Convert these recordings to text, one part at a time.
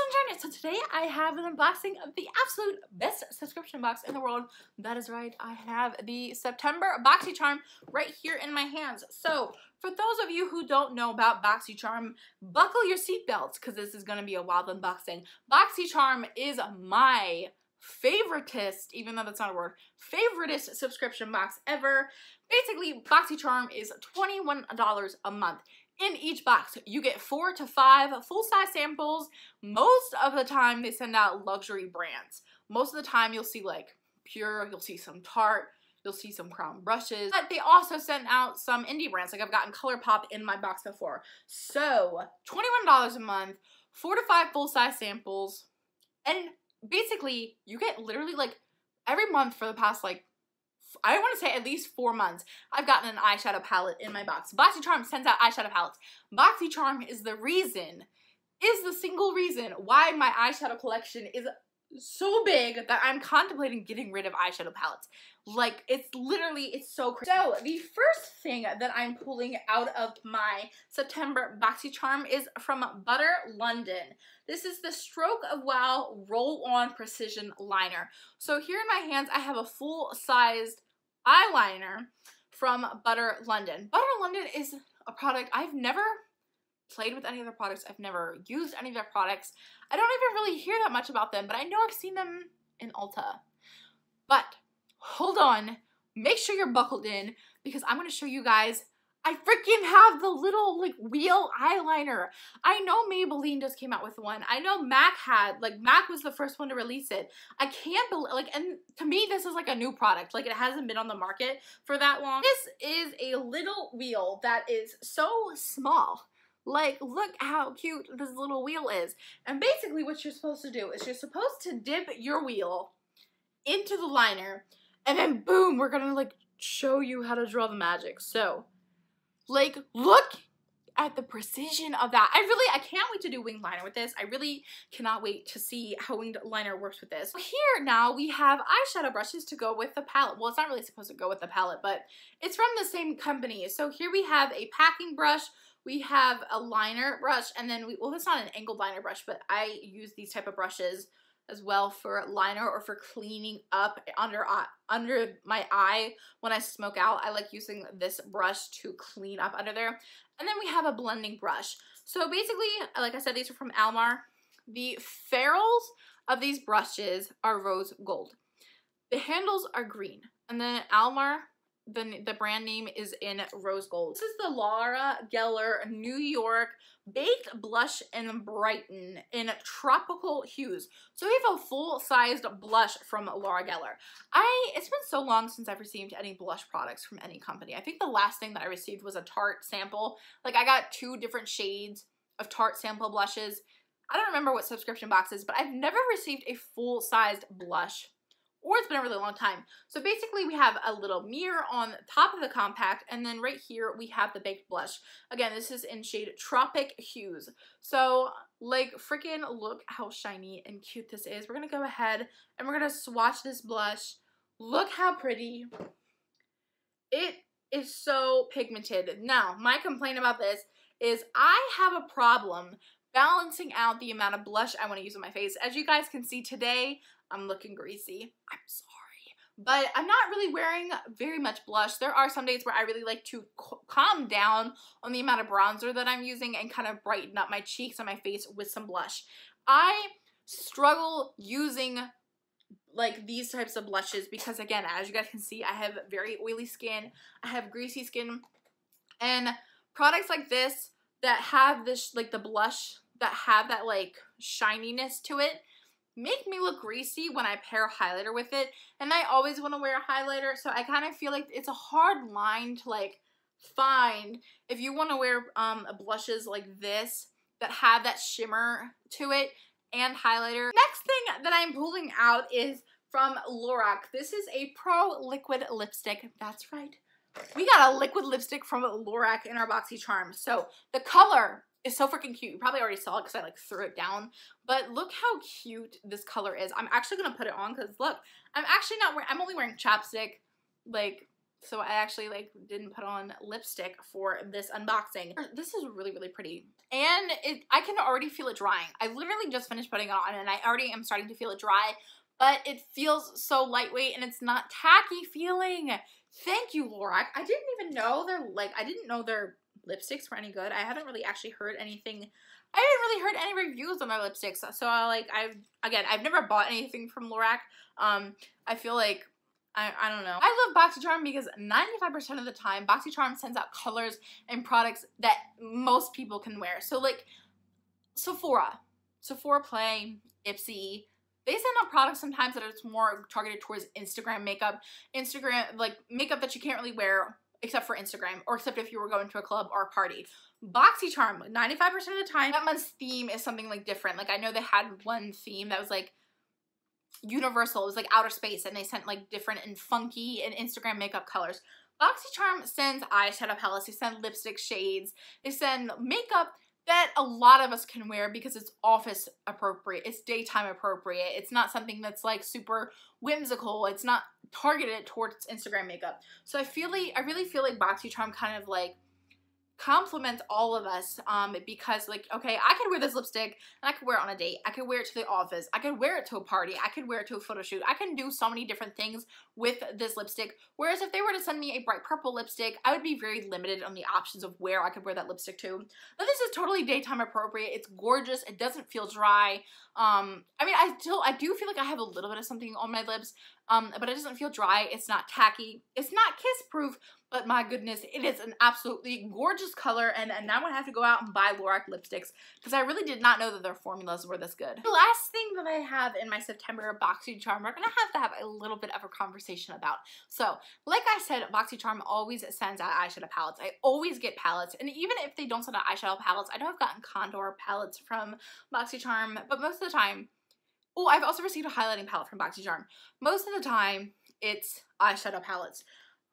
sunshine. So today I have an unboxing of the absolute best subscription box in the world. That is right, I have the September Boxycharm right here in my hands. So for those of you who don't know about Boxycharm, buckle your seatbelts because this is going to be a wild unboxing. Boxycharm is my favoritist, even though that's not a word, favoritist subscription box ever. Basically, Boxycharm is $21 a month. In each box, you get 4 to 5 full-size samples. Most of the time, they send out luxury brands. Most of the time, you'll see like Pure, you'll see some Tarte, you'll see some Crown brushes. But they also send out some indie brands. Like I've gotten ColourPop in my box before. So, $21 a month, 4 to 5 full-size samples. And basically, you get literally like every month for the past like I want to say at least 4 months, I've gotten an eyeshadow palette in my box. Boxycharm sends out eyeshadow palettes. Boxycharm is the single reason why my eyeshadow collection is so big that I'm contemplating getting rid of eyeshadow palettes. Like, it's so crazy. So, the first thing that I'm pulling out of my September Boxycharm is from Butter London. This is the Stroke of Wow Roll-On Precision Liner. So here in my hands, I have a full-sized eyeliner from Butter London. Butter London is a product I've never played with any of their products. I've never used any of their products. I don't even really hear that much about them, but I know I've seen them in Ulta. But hold on, make sure you're buckled in because I'm going to show you guys I freaking have the little like wheel eyeliner. I know Maybelline just came out with one. I know MAC MAC was the first one to release it. I can't believe, and to me this is like a new product. Like it hasn't been on the market for that long. This is a little wheel that is so small. Like, look how cute this little wheel is. And basically what you're supposed to do is you're supposed to dip your wheel into the liner and then boom, we're gonna like show you how to draw the magic. So, like, look at the precision of that. I can't wait to do winged liner with this. I really cannot wait to see how winged liner works with this. Here now we have eyeshadow brushes to go with the palette. Well, it's not really supposed to go with the palette, but it's from the same company. So here we have a packing brush, we have a liner brush, and then well, it's not an angled liner brush, but I use these type of brushes as well for liner or for cleaning up under my eye when I smoke out. I like using this brush to clean up under there. And then we have a blending brush. So basically, like I said, these are from Allure. The ferrules of these brushes are rose gold. The handles are green. And then Allure, the brand name is in rose gold. This is the Laura Geller New York Baked Blush and Brighten in tropical hues. So we have a full-sized blush from Laura Geller. It's been so long since I've received any blush products from any company. I think the last thing that I received was a Tarte sample. Like I got 2 different shades of Tarte sample blushes. I don't remember what subscription box is, but I've never received a full-sized blush. Or it's been a really long time. So basically we have a little mirror on top of the compact, and then right here we have the baked blush. Again, this is in shade Tropic Hues. So like freaking look how shiny and cute this is. We're gonna go ahead and we're gonna swatch this blush. Look how pretty. It is so pigmented. Now, my complaint about this is I have a problem balancing out the amount of blush I want to use on my face. As you guys can see today, I'm looking greasy. I'm sorry. But I'm not really wearing very much blush. There are some days where I really like to calm down on the amount of bronzer that I'm using and kind of brighten up my cheeks and my face with some blush. I struggle using like these types of blushes because again, as you guys can see, I have very oily skin. I have greasy skin. And products like this that have this, like the blush that have that like shininess to it, make me look greasy when I pair a highlighter with it. And I always want to wear a highlighter, so I kind of feel like it's a hard line to like find if you want to wear blushes like this that have that shimmer to it and highlighter. Next thing that I'm pulling out is from Lorac. This is a Pro Liquid Lipstick. That's right. We got a liquid lipstick from Lorac in our Boxycharm. So the color is so freaking cute. You probably already saw it because I like threw it down. But look how cute this color is. I'm actually going to put it on because look, I'm actually not wearing, I'm only wearing chapstick. Like, So I actually like didn't put on lipstick for this unboxing. This is really, really pretty. And I can already feel it drying. I literally just finished putting it on and I already am starting to feel it dry, but it feels so lightweight and it's not tacky feeling. Thank you, Lorac. I didn't even know I didn't know their lipsticks were any good. I haven't really actually heard anything. I haven't really heard any reviews on their lipsticks. So I've never bought anything from Lorac. I feel like I don't know. I love Boxycharm because 95% of the time, Boxycharm sends out colors and products that most people can wear. So like Sephora Play, Ipsy, they send out products sometimes that are more targeted towards Instagram makeup. Like makeup that you can't really wear except for Instagram or except if you were going to a club or a party. Boxycharm, 95% of the time, that month's theme is something like different. Like I know they had one theme that was like universal. It was like outer space and they sent like different and funky and Instagram makeup colors. Boxycharm sends eyeshadow palettes, they send lipstick shades, they send makeup that a lot of us can wear because it's office appropriate, it's daytime appropriate, it's not something that's like super whimsical, it's not targeted towards Instagram makeup. So I really feel like Boxycharm kind of like compliments all of us because like, okay, I could wear this lipstick and I could wear it on a date, I could wear it to the office, I could wear it to a party, I could wear it to a photo shoot, I can do so many different things with this lipstick, whereas if they were to send me a bright purple lipstick, I would be very limited on the options of where I could wear that lipstick to. But this is totally daytime appropriate, it's gorgeous, it doesn't feel dry. I mean, I do feel like I have a little bit of something on my lips, but it doesn't feel dry, it's not tacky, it's not kiss proof, but my goodness, it is an absolutely gorgeous color, and now I have to go out and buy Lorac lipsticks because I really did not know that their formulas were this good. The last thing that I have in my September Boxycharm, we're gonna have to have a little bit of a conversation about. So, like I said, Boxycharm always sends out eyeshadow palettes. I always get palettes, and even if they don't send out eyeshadow palettes, I know I've gotten contour palettes from Boxycharm, but most of the time, oh, I've also received a highlighting palette from Boxycharm. Most of the time, it's eyeshadow palettes.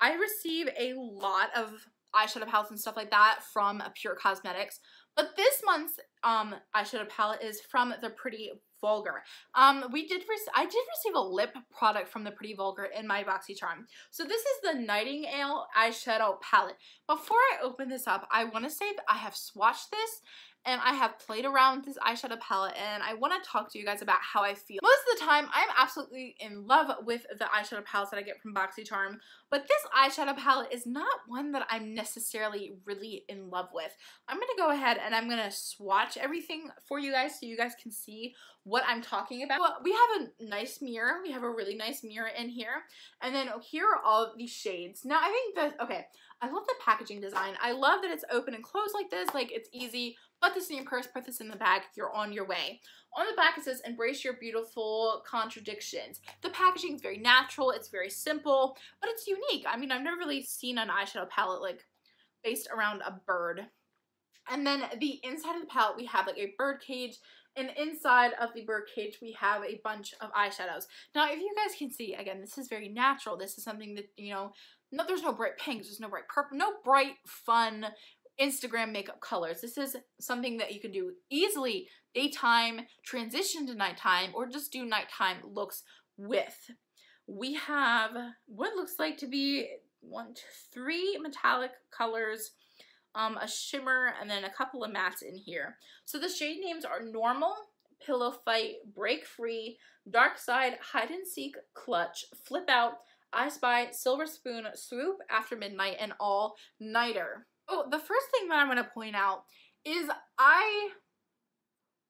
I receive a lot of eyeshadow palettes and stuff like that from Pure Cosmetics, but this month's eyeshadow palette is from the Pretty Vulgar. I did receive a lip product from the Pretty Vulgar in my Boxycharm. So this is the Nightingale eyeshadow palette. Before I open this up, I want to say that I have swatched this and I have played around with this eyeshadow palette and I want to talk to you guys about how I feel. Most of the time, I'm absolutely in love with the eyeshadow palettes that I get from Boxycharm, but this eyeshadow palette is not one that I'm necessarily really in love with. I'm going to go ahead and I'm going to swatch everything for you guys so you guys can see what I'm talking about. Well, we have a nice mirror. We have a really nice mirror in here. And then here are all of these shades. Now, I think that, okay, I love the packaging design. I love that it's open and closed like this. Like, it's easy. Put this in your purse, put this in the bag, you're on your way. On the back it says, embrace your beautiful contradictions. The packaging is very natural, it's very simple, but it's unique. I mean, I've never really seen an eyeshadow palette like based around a bird. And then the inside of the palette, we have like a bird cage, and inside of the bird cage, we have a bunch of eyeshadows. Now, if you guys can see, again, this is very natural. This is something that, you know, there's no bright pinks, there's no bright purple, no bright, fun Instagram makeup colors. This is something that you can do easily daytime, transition to nighttime, or just do nighttime looks with. We have what looks like to be 3 metallic colors, a shimmer, and then a couple of mattes in here. So the shade names are Normal, Pillow Fight, Break Free, Dark Side, Hide and Seek, Clutch, Flip Out, I Spy, Silver Spoon, Swoop, After Midnight, and All Nighter. Oh, the first thing that I'm going to point out is I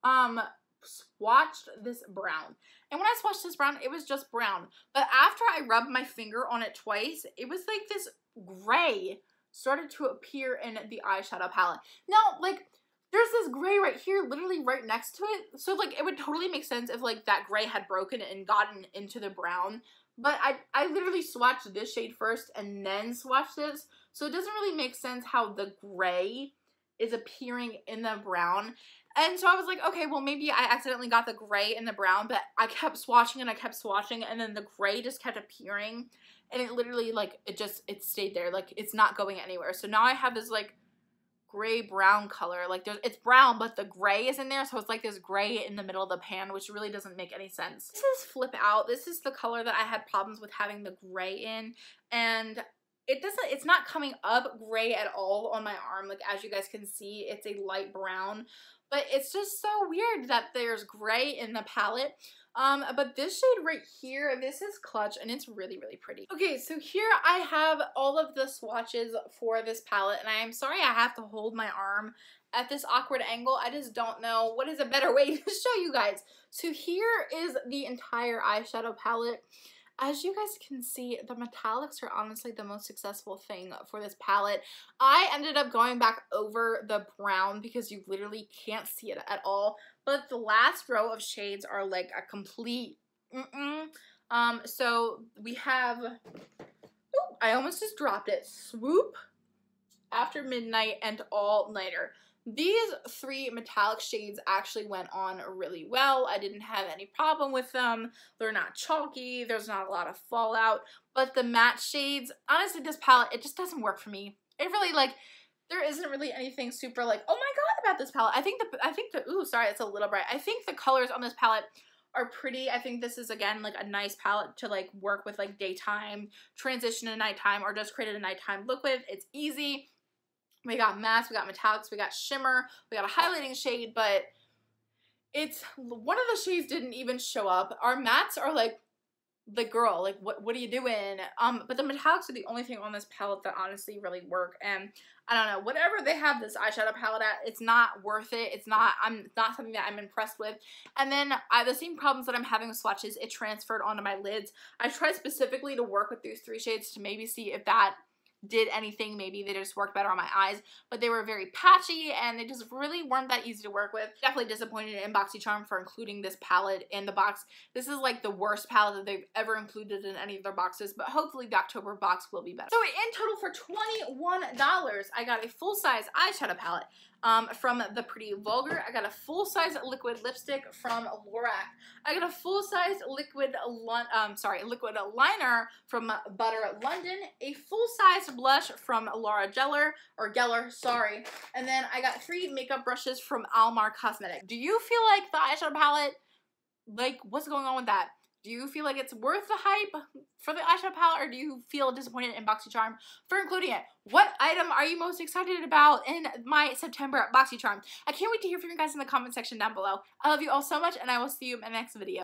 swatched this brown. And when I swatched this brown, it was just brown. But after I rubbed my finger on it twice, it was like this gray started to appear in the eyeshadow palette. Now, like, there's this gray right here, literally right next to it. So, like, it would totally make sense if, like, that gray had broken and gotten into the brown. But I literally swatched this shade first and then swatched this. So it doesn't really make sense how the gray is appearing in the brown. And so I was like, okay, well, maybe I accidentally got the gray in the brown, but I kept swatching and I kept swatching, and then the gray just kept appearing. And it literally, like, it stayed there. Like, it's not going anywhere. So now I have this, like, gray-brown color. Like, it's brown, but the gray is in there, so it's like this gray in the middle of the pan, which really doesn't make any sense. This is Flip Out. This is the color that I had problems with having the gray in, and it's not coming up gray at all on my arm. Like, as you guys can see, it's a light brown, but it's just so weird that there's gray in the palette. But this shade right here, this is Clutch, and it's really, really pretty. Okay, so here I have all of the swatches for this palette, and I am sorry I have to hold my arm at this awkward angle. I just don't know what is a better way to show you guys. So here is the entire eyeshadow palette. As you guys can see, the metallics are honestly the most successful thing for this palette. I ended up going back over the brown because you literally can't see it at all. But the last row of shades are like a complete so we have, ooh, I almost just dropped it, Swoop, After Midnight, and All Nighter. These three metallic shades actually went on really well. I didn't have any problem with them. They're not chalky. There's not a lot of fallout. But the matte shades, honestly, this palette, it just doesn't work for me. It really, like, there isn't really anything super like, oh my god, about this palette. I think the, ooh, sorry, it's a little bright. I think the colors on this palette are pretty. I think this is, again, like a nice palette to like work with like daytime, transition to nighttime, or just create a nighttime look with. It's easy. We got mattes, we got metallics, we got shimmer, we got a highlighting shade, but it's, one of the shades didn't even show up. Our mattes are like, girl, like, what are you doing? But the metallics are the only thing on this palette that honestly really work, and I don't know, whatever they have this eyeshadow palette at, it's not worth it. It's not something that I'm impressed with. And then the same problems that I'm having with swatches, it transferred onto my lids. I tried specifically to work with these three shades to maybe see if that did anything. Maybe they just worked better on my eyes, but they were very patchy and they just really weren't that easy to work with. Definitely disappointed in Boxycharm for including this palette in the box. This is like the worst palette that they've ever included in any of their boxes, but hopefully the October box will be better. So in total for $21, I got a full-size eyeshadow palette from The Pretty Vulgar. I got a full-size liquid lipstick from Allure. I got a full-size liquid liner from Butter London, a full-size blush from Laura Geller, sorry. And then I got 3 makeup brushes from Almar Cosmetics. Do you feel like the eyeshadow palette, like, what's going on with that? Do you feel like it's worth the hype for the eyeshadow palette, or do you feel disappointed in Boxycharm for including it? What item are you most excited about in my September Boxycharm? I can't wait to hear from you guys in the comment section down below. I love you all so much, and I will see you in my next video.